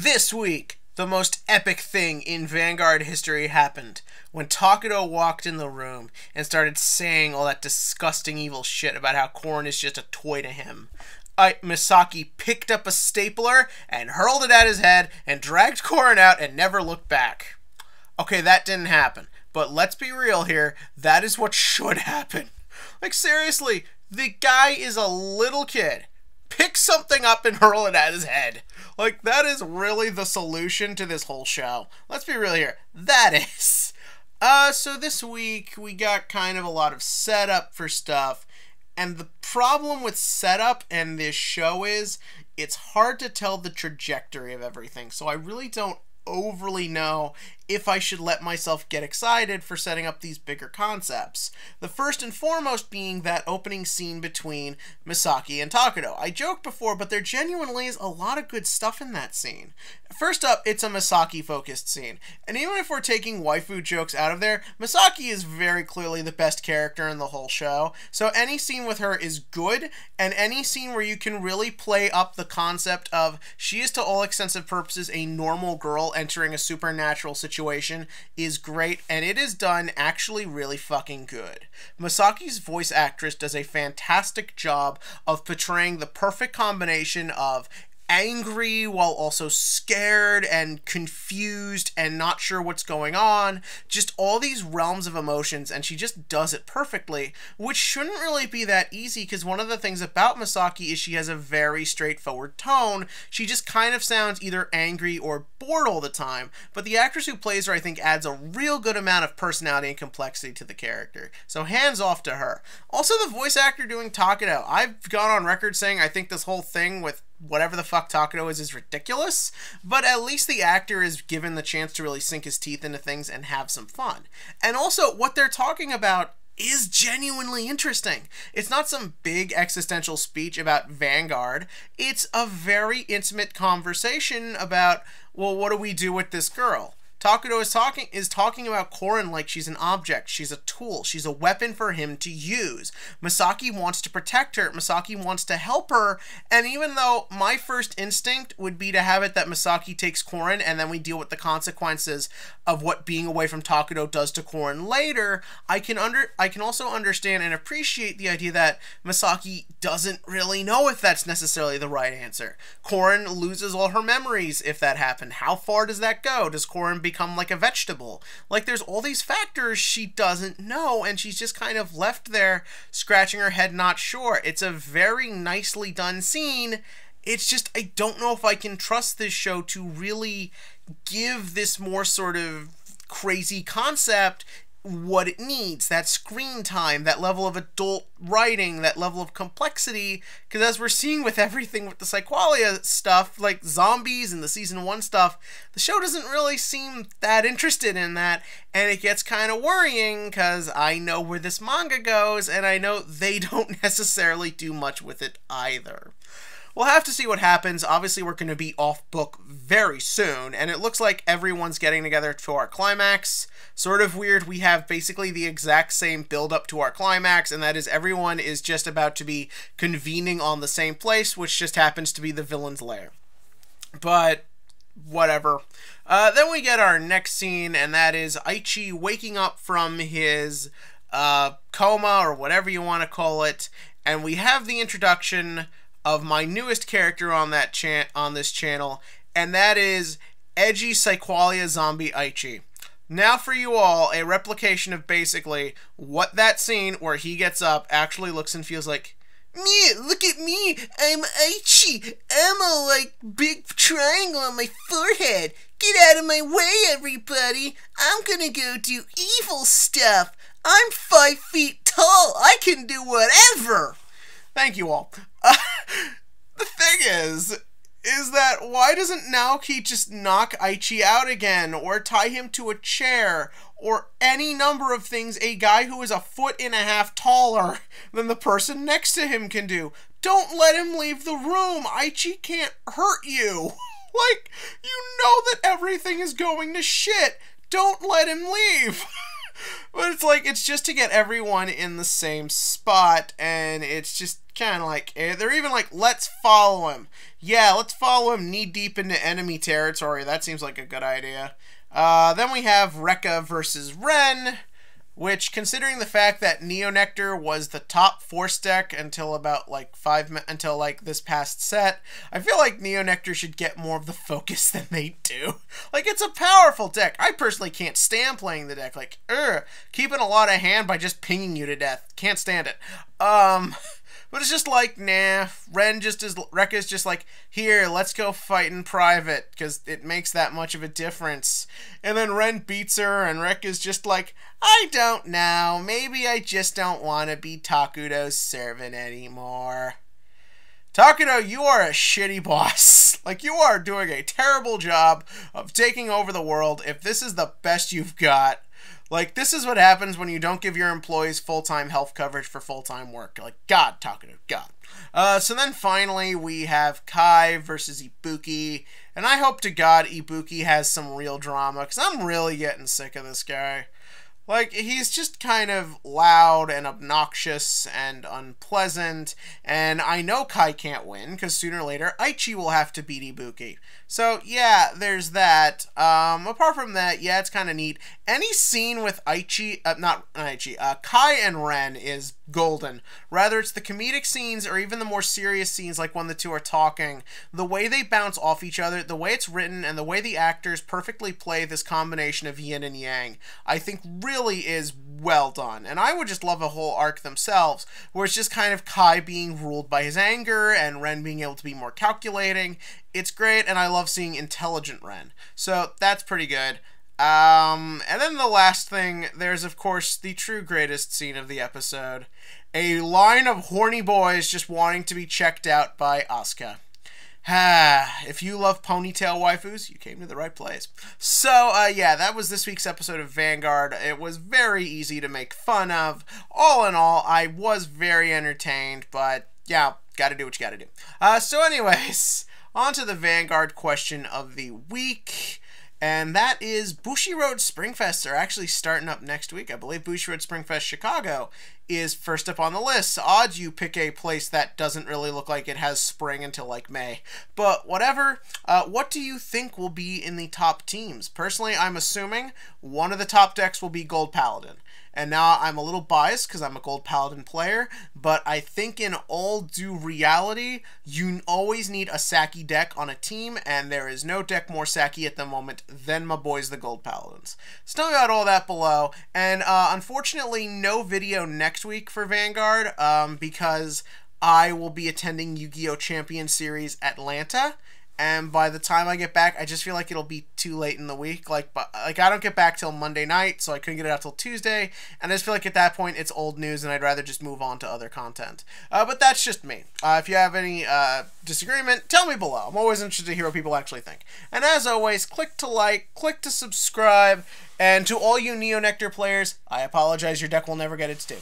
This week, the most epic thing in Vanguard history happened when Takuto walked in the room and started saying all that disgusting evil shit about how Koren is just a toy to him. Misaki picked up a stapler and hurled it at his head and dragged Koren out and never looked back. Okay, that didn't happen, but let's be real here, that is what should happen. Like, seriously, the guy is a little kid. Pick something up and hurl it at his head. Like, that is really the solution to this whole show. Let's be real here. That is. So this week, we got kind of a lot of setup for stuff. And the problem with setup and this show is, it's hard to tell the trajectory of everything. So I really don't overly know if I should let myself get excited for setting up these bigger concepts. The first and foremost being that opening scene between Misaki and Takuto. I joked before, but there genuinely is a lot of good stuff in that scene. First up, it's a Misaki-focused scene. And even if we're taking waifu jokes out of there, Misaki is very clearly the best character in the whole show. So any scene with her is good, and any scene where you can really play up the concept of she is to all extensive purposes a normal girl entering a supernatural situation is great, and it is done actually really fucking good. Misaki's voice actress does a fantastic job of portraying the perfect combination of angry while also scared and confused and not sure what's going on. Just all these realms of emotions, and she just does it perfectly, which shouldn't really be that easy because one of the things about Misaki is she has a very straightforward tone. She just kind of sounds either angry or bored all the time, but the actress who plays her I think adds a real good amount of personality and complexity to the character. So hands off to her. Also, the voice actor doing Takuto. I've gone on record saying I think this whole thing with whatever the fuck Takuto is ridiculous, but at least the actor is given the chance to really sink his teeth into things and have some fun. And also, what they're talking about is genuinely interesting. It's not some big existential speech about Vanguard. It's a very intimate conversation about, well, what do we do with this girl? Takuto is talking about Koren like she's an object, she's a tool, she's a weapon for him to use. Misaki wants to protect her, Misaki wants to help her, and even though my first instinct would be to have it that Misaki takes Koren and then we deal with the consequences of what being away from Takuto does to Koren later, I can also understand and appreciate the idea that Misaki doesn't really know if that's necessarily the right answer. Koren loses all her memories if that happened. How far does that go? Does Koren become like a vegetable? Like, there's all these factors she doesn't know, and she's just kind of left there scratching her head not sure. It's a very nicely done scene. It's just, I don't know if I can trust this show to really give this more sort of crazy concept what it needs, that screen time, that level of adult writing, that level of complexity, because as we're seeing with everything with the Psyqualia stuff, like zombies and the season 1 stuff, the show doesn't really seem that interested in that, and it gets kind of worrying, because I know where this manga goes, and I know they don't necessarily do much with it either. We'll have to see what happens. Obviously, we're going to be off book very soon, and it looks like everyone's getting together to our climax. Sort of weird, we have basically the exact same build-up to our climax, and that is everyone is just about to be convening on the same place, which just happens to be the villain's lair. But whatever. Then we get our next scene, and that is Ichi waking up from his coma, or whatever you want to call it, and we have the introduction of my newest character on this channel, and that is edgy Psyqualia zombie Ichi. Now for you all, a replication of basically what that scene where he gets up actually looks and feels like. Me, look at me, I'm Ichi, I'm a like big triangle on my forehead. Get out of my way, everybody, I'm gonna go do evil stuff. I'm 5 feet tall, I can do whatever. Thank you all. The thing is that why doesn't Naoki just knock Ichi out again, or tie him to a chair, or any number of things a guy who is 1.5 feet taller than the person next to him can do? Don't let him leave the room. Ichi can't hurt you. Like, you know that everything is going to shit. Don't let him leave. But it's like, it's just to get everyone in the same spot, and it's just kind of like, they're even like, let's follow him. Yeah, let's follow him knee deep into enemy territory. That seems like a good idea. Then we have Rekha versus Ren, which, considering the fact that Neonectar was the top force deck until about like until like this past set, I feel like Neonectar should get more of the focus than they do. Like, it's a powerful deck. I personally can't stand playing the deck. Like, keeping a lot of hand by just pinging you to death. Can't stand it. But it's just like, nah, Rekha's just like, here, let's go fight in private, because it makes that much of a difference. And then Ren beats her, and Rekha's just like, I don't know, maybe I just don't want to be Takuto's servant anymore. Takuto, you are a shitty boss. Like, you are doing a terrible job of taking over the world if this is the best you've got. Like, this is what happens when you don't give your employees full-time health coverage for full-time work. Like, God, Takuto, God. So then finally we have Kai versus Ibuki. And I hope to God Ibuki has some real drama, because I'm really getting sick of this guy. Like, he's just kind of loud and obnoxious and unpleasant, and I know Kai can't win, because sooner or later, Ichi will have to beat Ibuki. So, yeah, there's that. Apart from that, yeah, it's kind of neat. Any scene with Ichi, Kai and Ren is golden. Rather it's the comedic scenes or even the more serious scenes, like when the two are talking, the way they bounce off each other, the way it's written, and the way the actors perfectly play this combination of yin and yang, I think really is well done. And I would just love a whole arc themselves, where it's just kind of Kai being ruled by his anger and Ren being able to be more calculating. It's great, and I love seeing intelligent Ren. So that's pretty good. And then the last thing, there's of course the true greatest scene of the episode. A line of horny boys just wanting to be checked out by Asuka. If you love ponytail waifus, you came to the right place. So, yeah, that was this week's episode of Vanguard. It was very easy to make fun of. All in all, I was very entertained, but yeah, gotta do what you gotta do. So anyways, on to the Vanguard question of the week. And that is, Bushiroad Springfests are actually starting up next week. I believe Bushiroad Springfest Chicago is first up on the list. Odds you pick a place that doesn't really look like it has spring until like May. But whatever, what do you think will be in the top teams? Personally, I'm assuming one of the top decks will be Gold Paladin. And now I'm a little biased because I'm a Gold Paladin player, but I think in all due reality, you always need a Saki deck on a team, and there is no deck more Saki at the moment than my boys, the Gold Paladins. So tell me about all that below, and unfortunately, no video next week for Vanguard, because I will be attending Yu-Gi-Oh! Champion Series Atlanta. And by the time I get back, I just feel like it'll be too late in the week. Like I don't get back till Monday night, so I couldn't get it out till Tuesday. And I just feel like at that point, it's old news, and I'd rather just move on to other content. But that's just me. If you have any disagreement, tell me below. I'm always interested to hear what people actually think. And as always, click to like, click to subscribe. And to all you Neonectar players, I apologize, your deck will never get its due.